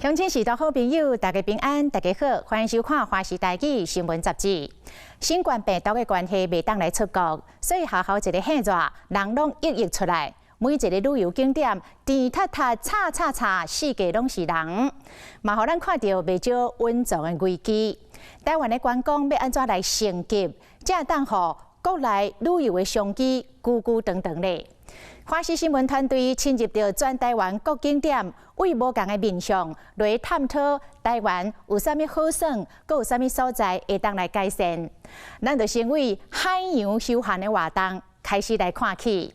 乡亲时代好朋友，大家平安，大家好，欢迎收看《华视台语新闻杂志》。新冠病毒的关系未当来出国，所以好一个现热，人拢溢出来。每一个旅游景点，甜塌塌、叉，四界拢是人，嘛互咱看到未少稳重的危机。台湾的观光要安怎来升级，才当互国内旅游的商机久长咧。华视新闻团队深入到全台湾各景点，为无同的面向来探讨台湾有啥物好耍，阁有啥物所在会当来改善。咱就先为海洋休闲的活动开始来看起。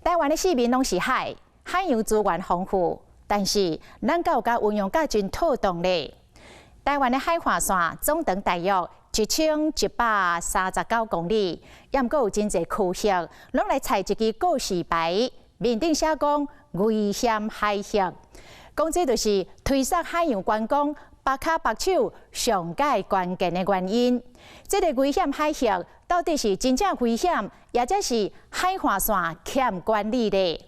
台湾的四面拢是海，海洋资源丰富，但是咱敢有甲运用甲真妥当咧。台湾的海岸线总长大约1139公里，也毋过有真侪区域，拢来采一支告示牌，面顶写讲危险海域，讲这就是推动海洋观光拔卡拔手上界关键的原因。这个危险海域到底是真正危险，也则是海岸线欠管理呢？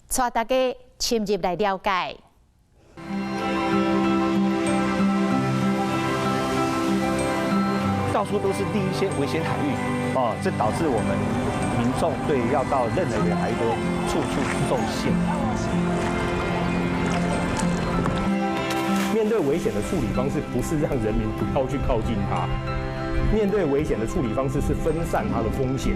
带大家深入来了解。到处都是第一些危险海域哦，这导致我们民众对要到任何远海都处处受限。面对危险的处理方式，不是让人民不要去靠近它，面对危险的处理方式是分散它的风险。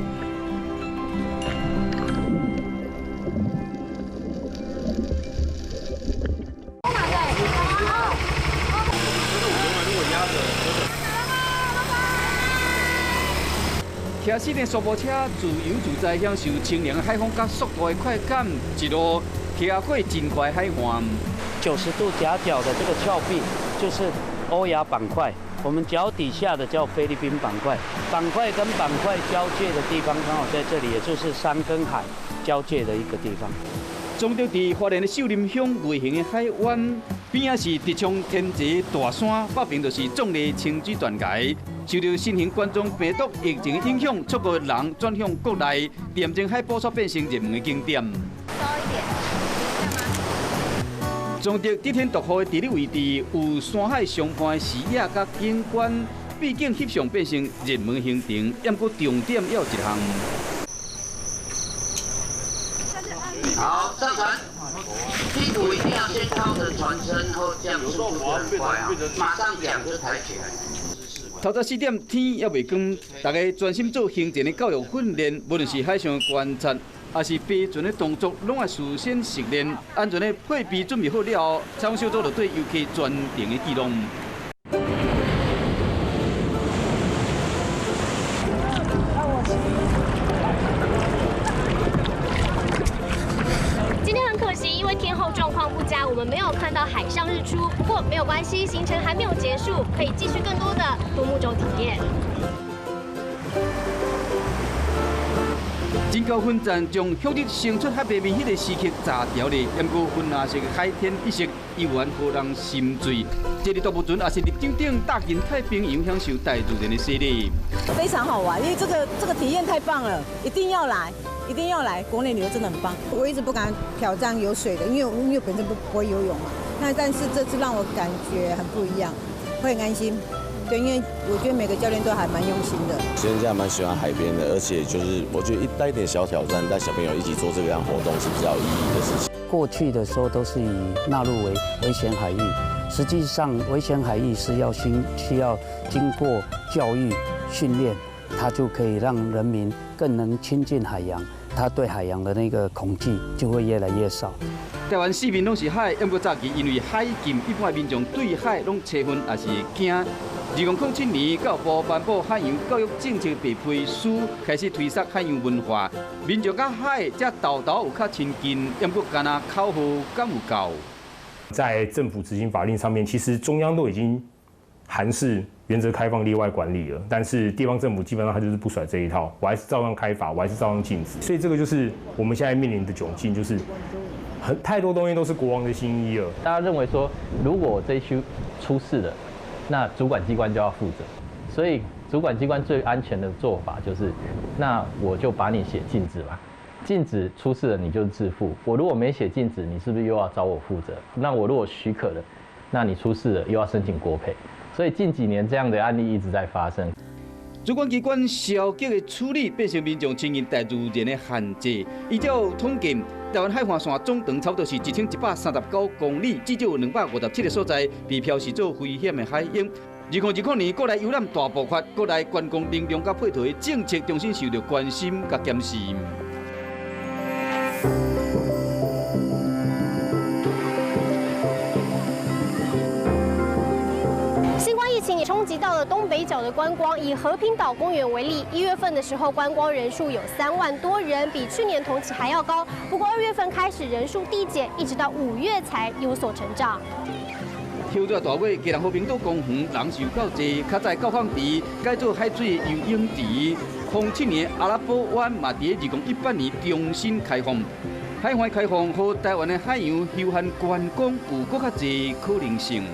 骑驶的速步车自由自在享受清凉的海风甲速度的快感，一路骑过真快海岸。90度夹角的这个峭壁就是欧亚板块，我们脚底下的叫菲律宾板块。板块跟板块交界的地方刚好在这里，也就是山跟海交界的一个地方。总着伫花莲的秀林乡卫星的海湾边啊是直冲天际大山，北边就是壮丽清水断崖。受到新型冠状病毒疫情的影响，促使人转向国内，廉政海捕捉变成热门的景点。总着得天独厚的地理位置，有山海相伴的视野甲景观，毕竟翕相变成热门行程。也不过重点要有一项。好，上船。屁股一定要先靠着船身，后这样速度很快啊！马上两只抬起来。透早4点，天还未光，大家专心做行前的教育训练，无论是海上的观察，还是飞船的动作，拢要事先熟练，安全的配备准备好了后，采访小组就对游客专程的记录。因为天候状况不佳，我们没有看到海上日出。不过没有关系，行程还没有结束，可以继续更多的独木舟体验。真高分站将向日升出海平面迄个时刻炸掉咧，也过粉红色的海天一色，依然互人心醉。这里大部船也是立顶顶踏进太平洋，享受大自然的洗礼。非常好玩，因为这个体验太棒了，一定要来。一定要来，国内旅游真的很棒。我一直不敢挑战有水的，因为本身不会游泳嘛。但是这次让我感觉很不一样，会很安心。对，因为我觉得每个教练都还蛮用心的。现在蛮喜欢海边的，而且就是我觉得带一点小挑战，带小朋友一起做这样活动是比较有意义的事情。过去的时候都是以纳入为危险海域，实际上危险海域是需要经过教育训练。它就可以让人民更能亲近海洋，他对海洋的那个恐惧就会越来越少。台湾四面拢是海，不过早期因为海禁，一般民众对海拢七分也是惊。2007年，教育部颁布海洋教育政策白皮书，开始推广海洋文化，民众甲海才道有较亲近，不过干那口号敢有够？在政府执行法令上面，其实中央都已经函释原则开放例外管理了，但是地方政府基本上他就是不甩这一套，我还是照样开罚，我还是照样禁止，所以这个就是我们现在面临的窘境，就是太多东西都是国王的新衣了。大家认为说，如果这一区出事了，那主管机关就要负责，所以主管机关最安全的做法就是，那我就把你写禁止吧。禁止出事了你就自负，我如果没写禁止，你是不是又要找我负责？那我如果许可了，那你出事了又要申请国赔，所以近几年这样的案例一直在发生。主管机关消极的处理，变成民众亲近大自然的限制。依照统计，台湾海岸线总长差不多是1139公里，至少有257个所在被标示做危险的海洋。2020年，国内游览大爆发，国内观光能量甲配套的政策重新受到关心甲检视。疫情也冲击到了东北角的观光。以和平岛公园为例，1月份的时候观光人数有3万多人，比去年同期还要高。不过2月份开始人数递减，一直到5月才有所成长。挑热大尾，基隆和平岛公园人是有够济，卡在高放池改做海水游泳池。07年阿拉伯湾嘛，伫2018年重新开放。海湾开放，和台湾的海洋休闲观光有更较济可能性。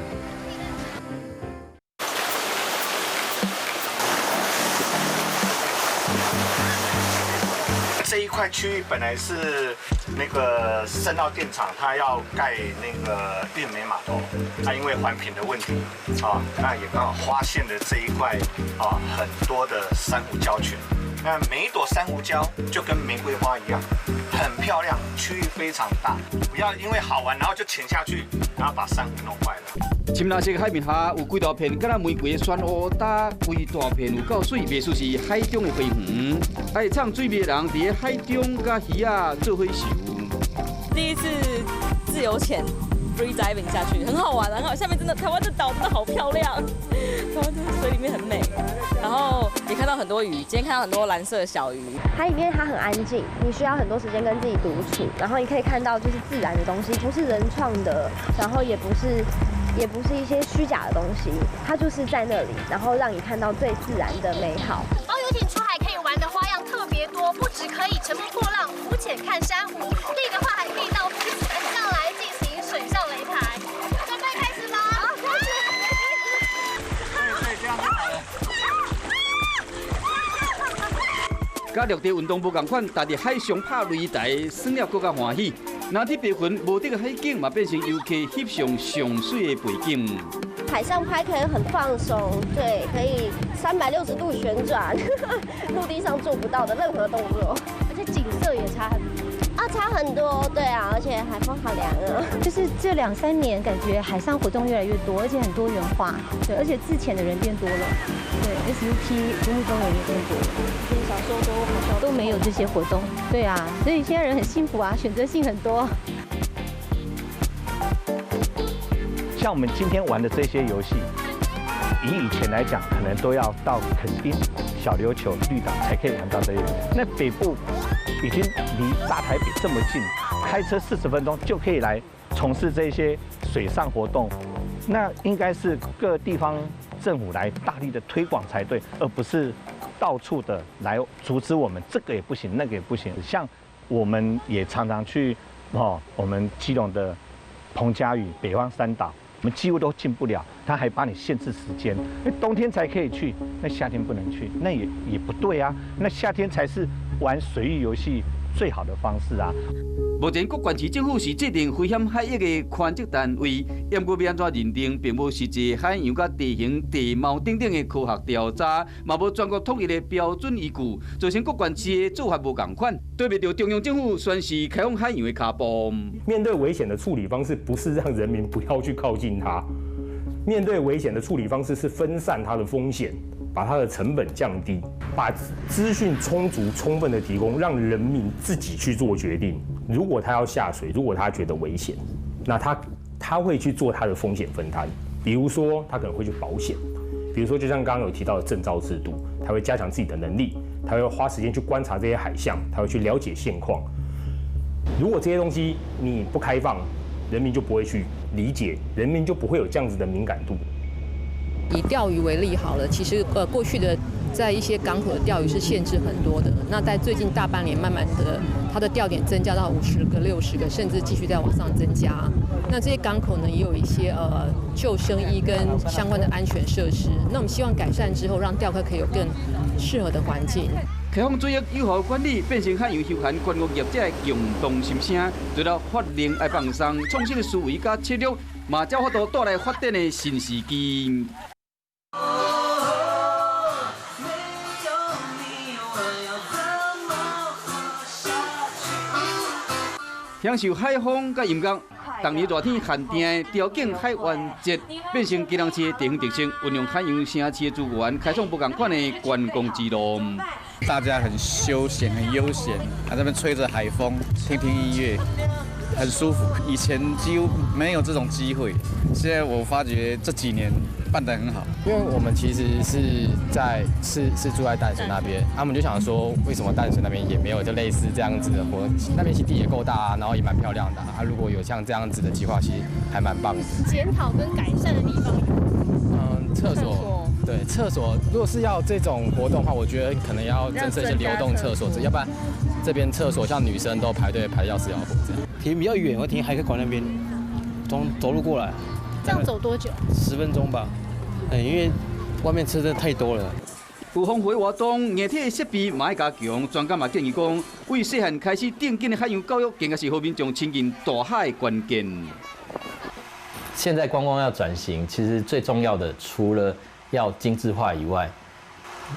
这一块区域本来是那个深澳电厂，它要盖那个运煤码头，那因为环评的问题啊，那也刚好发现了这一块啊很多的珊瑚礁群。那每一朵珊瑚礁就跟玫瑰花一样，很漂亮，区域非常大。不要因为好玩，然后就潜下去，然后把珊瑚弄坏了。深蓝色海面下有几大片，敢若玫瑰的漩涡搭，规大片有够水，袂输是海中的花园。爱唱水面的人伫海中甲鱼仔做伙游。第一次自由潜 free diving 下去，很好玩，很好。下面真的台湾的岛真的好漂亮，台湾真的水里面很美。然后也看到很多鱼，今天看到很多蓝色的小鱼。海里面它很安静，你需要很多时间跟自己独处，然后你可以看到就是自然的东西，不是人创的，然后也不是一些虚假的东西，它就是在那里，然后让你看到最自然的美好。包游艇出海可以玩的花样特别多，不只可以乘风破浪、浮潜看珊瑚，可以的话还可以到浮船上来进行水上擂台。准备开始吗？好，开始。对，这样就好了。甲陆地运动无共款，但伫海上拍擂台，耍了更加欢喜。那天白云无敌的海景嘛，变成游客翕相上水的背景。海上拍可以很放松，对，可以360度旋转，陆地上做不到的任何动作，而且景色也差很多，对啊，而且海风好凉啊。就是这2、3年，感觉海上活动越来越多，而且很多元化，对，而且自潜的人变多了，对 ，SUP 独木舟人也变多了，以前小时候好像都没有这些活动，对啊，所以现在人很幸福啊，选择性很多。像我们今天玩的这些游戏，以前来讲，可能都要到垦丁、小琉球、绿岛才可以玩到这些。那北部已经离大台北这么近，开车40分钟就可以来从事这些水上活动。那应该是各地方政府来大力的推广才对，而不是到处的来阻止我们，这个也不行，那个也不行。像我们也常常去我们基隆的彭佳屿、北方三岛。我们几乎都进不了，他还把你限制时间，那冬天才可以去，那夏天不能去，那也不对啊。那夏天才是玩水域游戏最好的方式啊。目前各县市政府是制定危险海域的权责单位，不过要安怎认定，并无实际海洋甲地形、地貌等等的科学调查，嘛无全国统一的标准依据，造成各县市的做法无同款，对不着中央政府宣示开放海洋的脚步。面对危险的处理方式，不是让人民不要去靠近它，面对危险的处理方式是分散它的风险，把它的成本降低，把资讯充足、充分的提供，让人民自己去做决定。如果他要下水，如果他觉得危险，那他会去做他的风险分摊。比如说，他可能会去保险，比如说就像刚刚有提到的证照制度，他会加强自己的能力，他会花时间去观察这些海象，他会去了解现况。如果这些东西你不开放，人民就不会去理解，人民就不会有这样子的敏感度。以钓鱼为例好了，其实过去的在一些港口的钓鱼是限制很多的，那在最近大半年，慢慢的它的钓点增加到50个、60个，甚至继续在往上增加。那这些港口呢，也有一些救生衣跟相关的安全设施。那我们希望改善之后，让钓客可以有更适合的环境。开放水域有效管理，变成海洋休闲观光业者的共同心声。除了法令爱放松、创新的思维加策略，嘛才有法度带来发展的新时机。享受海风甲音乐，当年热天限定的条件海湾节变成基隆市的地方特色，运用海洋城市的资源，开创不同款的观光之路。大家很休闲、很悠闲，在那边吹着海风，听听音乐，很舒服。以前几乎没有这种机会，现在我发觉这几年办得很好。因为我们其实是住在淡水那边，我们就想说，为什么淡水那边也没有就类似这样子的活？那边其实地也够大啊，然后也蛮漂亮的啊。如果有像这样子的计划，其实还蛮棒的。检讨跟改善的地方有？厕所。对，厕所如果是要这种活动的话，我觉得可能要增设一些流动厕所，要不然这边厕所像女生都排队排要死要活这样。停比较远，我停海科馆那边，走路过来。这样走多久？10分钟吧。因为外面车真的太多了。有丰富的活动，硬体的设备嘛要加强。专家嘛建议讲，为细汉开始定紧的海洋教育，更加是和民众亲近大海的关键。现在观光要转型，其实最重要的除了要精致化以外，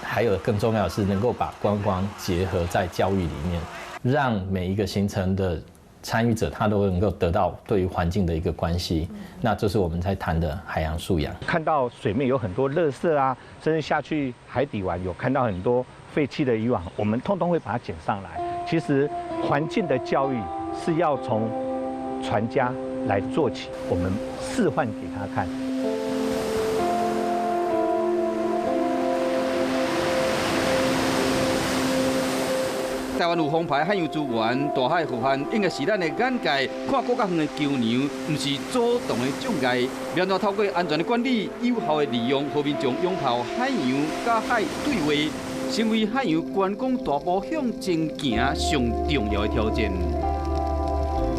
还有更重要的是能够把观光结合在教育里面，让每一个行程的参与者他都能够得到对于环境的一个关系。那这是我们在谈的海洋素养。看到水面有很多垃圾啊，甚至下去海底玩有看到很多废弃的渔网，我们通通会把它捡上来。其实环境的教育是要从船家来做起，我们示范给他看。台湾有丰沛海洋资源，大海浮泛应该是咱的眼界，看国较远的桥梁，不是阻挡的障碍。然后透过安全的管理、有效的利用，和民众拥抱海洋、甲海对话，成为海洋观光大步向前行上重要的挑战。